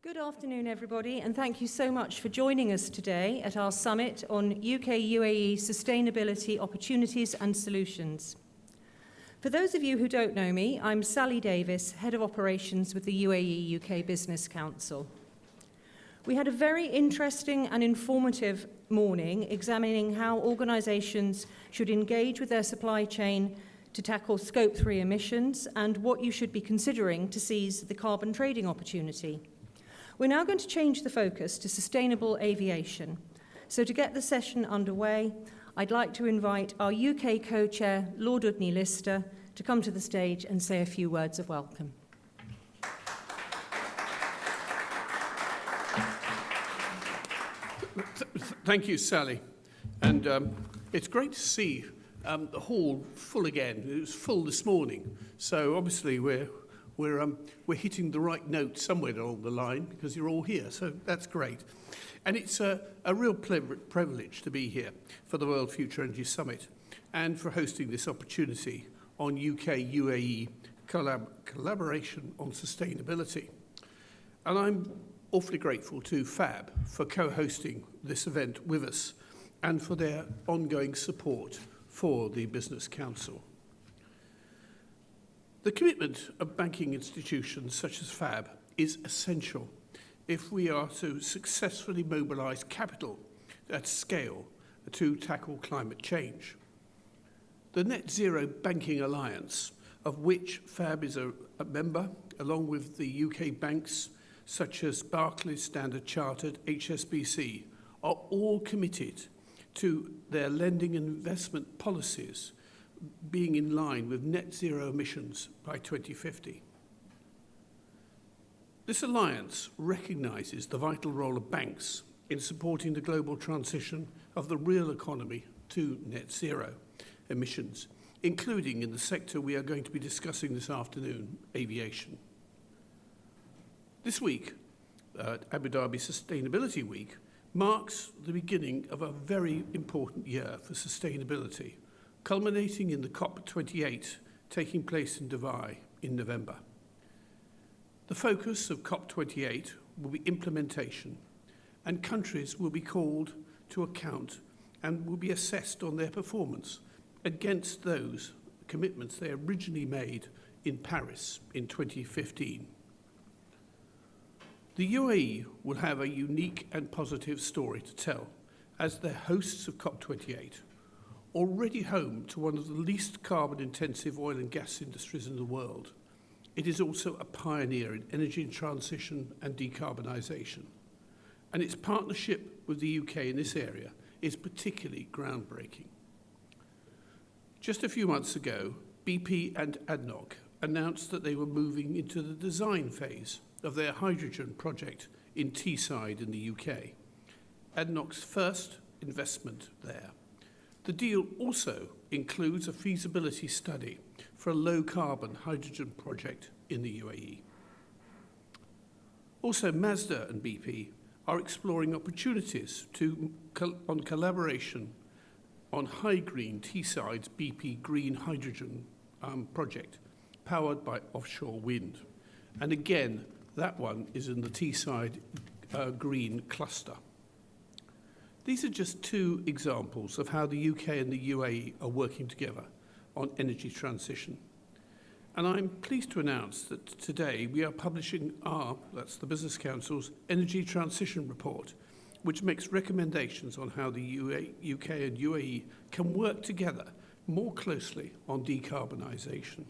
Good afternoon, everybody, and thank you so much for joining us today at our summit on UK-UAE sustainability opportunities and solutions. For those of you who don't know me, I'm Sally Davis, Head of Operations with the UAE UK Business Council. We had a very interesting and informative morning examining how organisations should engage with their supply chain to tackle Scope 3 emissions and what you should be considering to seize the carbon trading opportunity. We're now going to change the focus to sustainable aviation. So to get the session underway, I'd like to invite our UK co-chair, Lord Udney Lister, to come to the stage and say a few words of welcome. Thank you, Sally. And it's great to see the hall full again. It was full this morning. So obviously we're hitting the right note somewhere along the line because you're all here. So that's great. And it's a real privilege to be here for the World Future Energy Summit and for hosting this opportunity on UK-UAE collaboration on sustainability. And I'm awfully grateful to FAB for co-hosting this event with us and for their ongoing support for the Business Council. The commitment of banking institutions such as FAB is essential if we are to successfully mobilise capital at scale to tackle climate change. The Net Zero Banking Alliance, of which FAB is a member, along with the UK banks such as Barclays, Standard Chartered, HSBC, are all committed to their lending and investment policies being in line with net zero emissions by 2050. This alliance recognises the vital role of banks in supporting the global transition of the real economy to net zero emissions, including in the sector we are going to be discussing this afternoon, aviation. This week, Abu Dhabi Sustainability Week, marks the beginning of a very important year for sustainability, culminating in the COP28 taking place in Dubai in November. The focus of COP28 will be implementation, and countries will be called to account and will be assessed on their performance against those commitments they originally made in Paris in 2015. The UAE will have a unique and positive story to tell as the hosts of COP28, already home to one of the least carbon-intensive oil and gas industries in the world. It is also a pioneer in energy transition and decarbonisation, and its partnership with the UK in this area is particularly groundbreaking. Just a few months ago, BP and ADNOC announced that they were moving into the design phase of their hydrogen project in Teesside in the UK, ADNOC's first investment there. The deal also includes a feasibility study for a low-carbon hydrogen project in the UAE. Also, Mazda and BP are exploring opportunities on collaboration on High-Green Teesside's BP Green Hydrogen project, powered by offshore wind. And again, that one is in the Teesside Green Cluster. These are just two examples of how the UK and the UAE are working together on energy transition. And I'm pleased to announce that today we are publishing that's the Business Council's Energy Transition Report, which makes recommendations on how the UK and UAE can work together more closely on decarbonisation.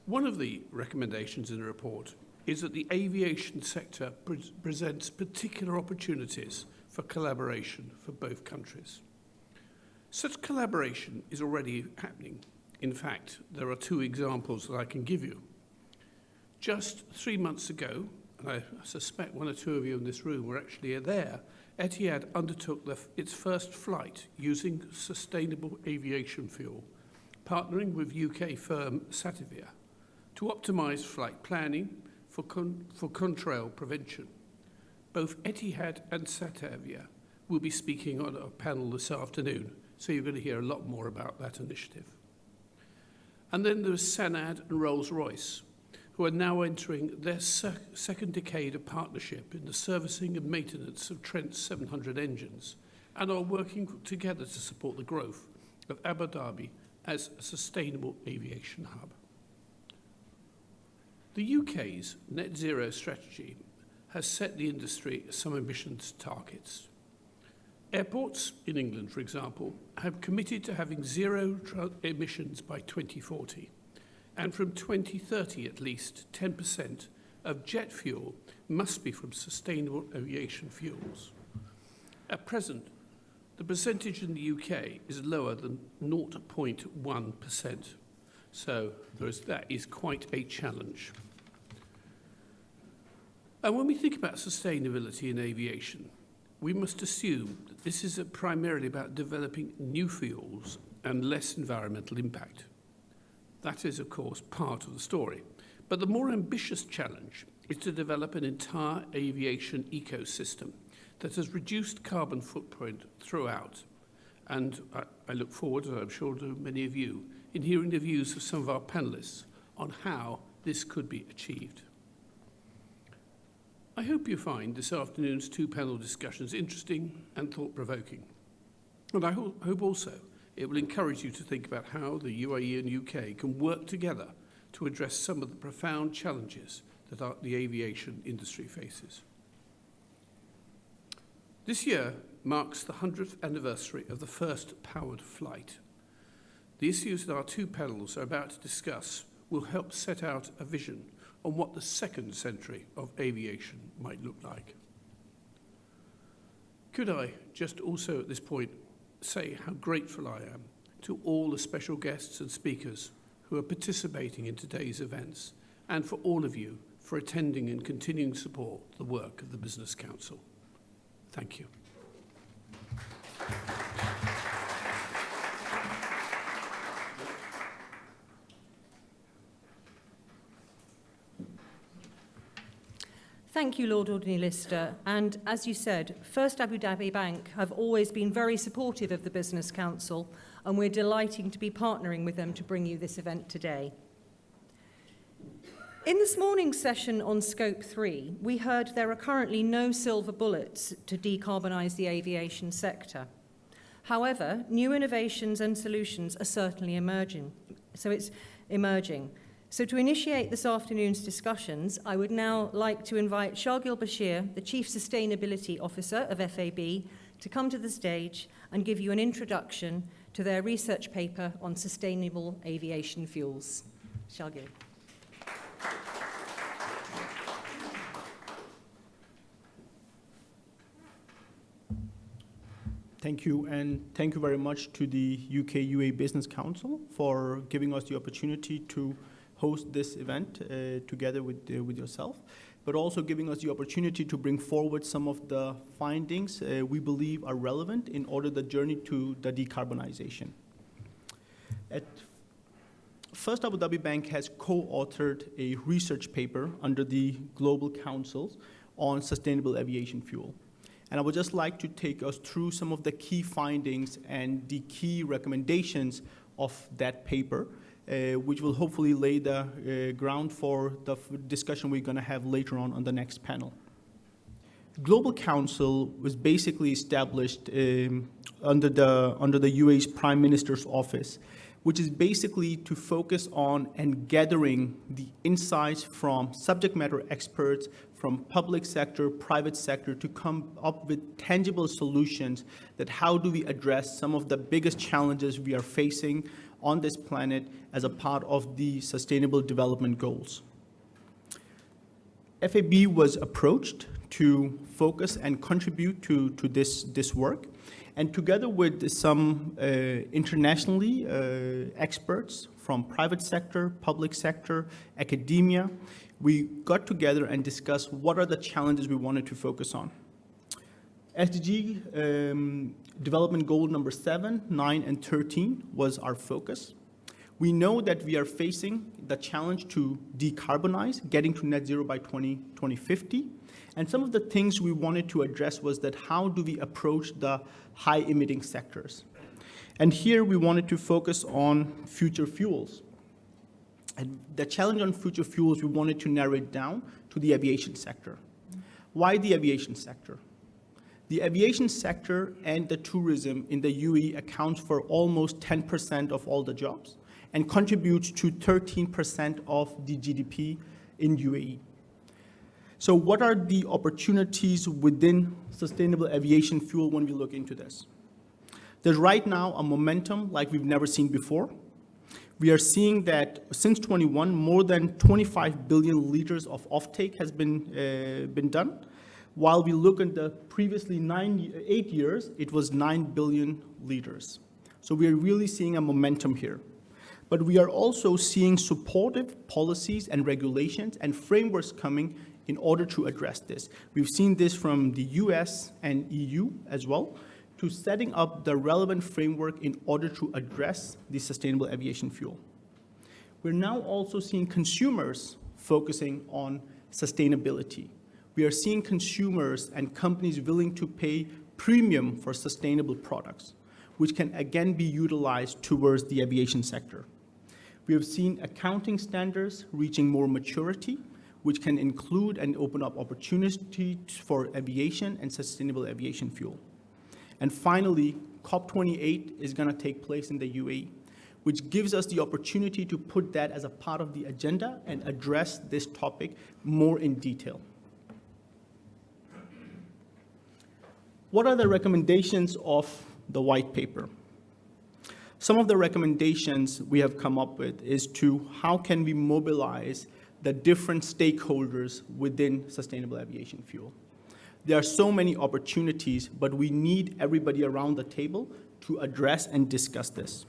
One of the recommendations in the report is that the aviation sector presents particular opportunities for collaboration for both countries. Such collaboration is already happening. In fact, there are two examples that I can give you. Just 3 months ago, and I suspect one or two of you in this room were actually there, Etihad undertook its first flight using sustainable aviation fuel, partnering with UK firm Sativia to optimise flight planning for contrail prevention. Both Etihad and Sativia will be speaking on a panel this afternoon, so you're going to hear a lot more about that initiative. And then there's Sanad and Rolls-Royce, who who are now entering their second decade of partnership in the servicing and maintenance of Trent's 700 engines, and are working together to support the growth of Abu Dhabi as a sustainable aviation hub. The UK's net zero strategy has set the industry some ambitious targets. Airports in England, for example, have committed to having zero emissions by 2040, and from 2030 at least 10% of jet fuel must be from sustainable aviation fuels. At present, the percentage in the UK is lower than 0.1%, so that is quite a challenge. And when we think about sustainability in aviation, we must assume that this is primarily about developing new fuels and less environmental impact. That is, of course, part of the story. But the more ambitious challenge is to develop an entire aviation ecosystem that has reduced carbon footprint throughout. And I look forward, as I'm sure do many of you, in hearing the views of some of our panelists on how this could be achieved. I hope you find this afternoon's two panel discussions interesting and thought-provoking. And I hope also it will encourage you to think about how the UAE and UK can work together to address some of the profound challenges that the aviation industry faces. This year marks the 100th anniversary of the first powered flight. The issues that our two panels are about to discuss will help set out a vision on what the second century of aviation might look like. Could I just also at this point say how grateful I am to all the special guests and speakers who are participating in today's events, and for all of you for attending and continuing to support the work of the Business Council. Thank you. Thank you, Lord Ordinary Lister. And as you said, First Abu Dhabi Bank have always been very supportive of the Business Council, and we're delighted to be partnering with them to bring you this event today. In this morning's session on Scope 3, we heard there are currently no silver bullets to decarbonise the aviation sector. However, new innovations and solutions are certainly emerging. So to initiate this afternoon's discussions, I would now like to invite Shargil Bashir, the Chief Sustainability Officer of FAB, to come to the stage and give you an introduction to their research paper on sustainable aviation fuels. Shargil. Thank you, and thank you very much to the UK UAE Business Council for giving us the opportunity to host this event together with yourself, but also giving us the opportunity to bring forward some of the findings we believe are relevant in order the journey to the decarbonization. At First Abu Dhabi Bank has co-authored a research paper under the Global Council on sustainable aviation fuel. And I would just like to take us through some of the key findings and the key recommendations of that paper, which will hopefully lay the ground for the discussion we're going to have later on the next panel. Global Council was basically established under the UAE's Prime Minister's office, which is basically to focus on and gathering the insights from subject matter experts, from public sector, private sector, to come up with tangible solutions that how do we address some of the biggest challenges we are facing on this planet as a part of the Sustainable Development Goals. FAB was approached to focus and contribute to this work, and together with some internationally experts from private sector, public sector, academia, we got together and discussed what are the challenges we wanted to focus on. SDG development goal number 7, 9, and 13 was our focus. We know that we are facing the challenge to decarbonize, getting to net zero by 2050. And some of the things we wanted to address was that how do we approach the high emitting sectors? And here we wanted to focus on future fuels. And the challenge on future fuels, we wanted to narrow it down to the aviation sector. Why the aviation sector? The aviation sector and the tourism in the UAE accounts for almost 10% of all the jobs and contributes to 13% of the GDP in UAE. So what are the opportunities within sustainable aviation fuel when we look into this? There's right now a momentum like we've never seen before. We are seeing that since 21, more than 25 billion liters of offtake has been done. While we look at the previously 8 years, it was 9 billion liters. So we are really seeing a momentum here. But we are also seeing supportive policies and regulations and frameworks coming in order to address this. We've seen this from the US and EU as well, to setting up the relevant framework in order to address the sustainable aviation fuel. We're now also seeing consumers focusing on sustainability. We are seeing consumers and companies willing to pay premium for sustainable products, which can again be utilized towards the aviation sector. We have seen accounting standards reaching more maturity, which can include and open up opportunities for aviation and sustainable aviation fuel. And finally, COP28 is going to take place in the UAE, which gives us the opportunity to put that as a part of the agenda and address this topic more in detail. What are the recommendations of the white paper? Some of the recommendations we have come up with is to how can we mobilize the different stakeholders within sustainable aviation fuel. There are so many opportunities, but we need everybody around the table to address and discuss this.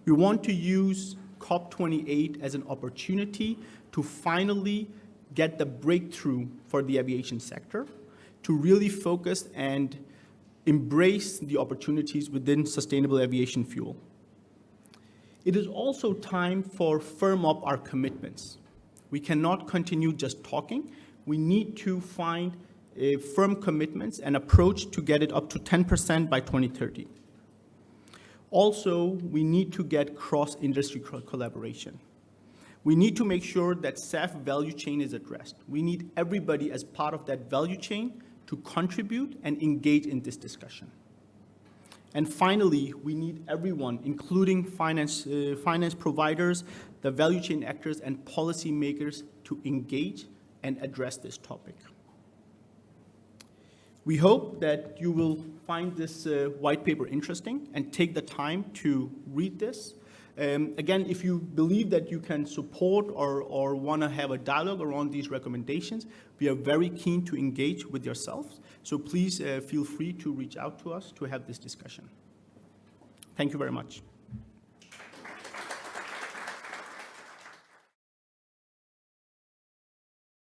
We want to use COP28 as an opportunity to finally get the breakthrough for the aviation sector, to really focus and embrace the opportunities within sustainable aviation fuel. It is also time for firm up our commitments. We cannot continue just talking. We need to find firm commitments and approach to get it up to 10% by 2030. Also, we need to get cross-industry collaboration. We need to make sure that SAF value chain is addressed. We need everybody as part of that value chain to contribute and engage in this discussion. And finally, we need everyone, including finance providers, the value chain actors, and policymakers to engage and address this topic. We hope that you will find this white paper interesting and take the time to read this. Again, if you believe that you can support or want to have a dialogue around these recommendations, we are very keen to engage with yourselves. So please feel free to reach out to us to have this discussion. Thank you very much.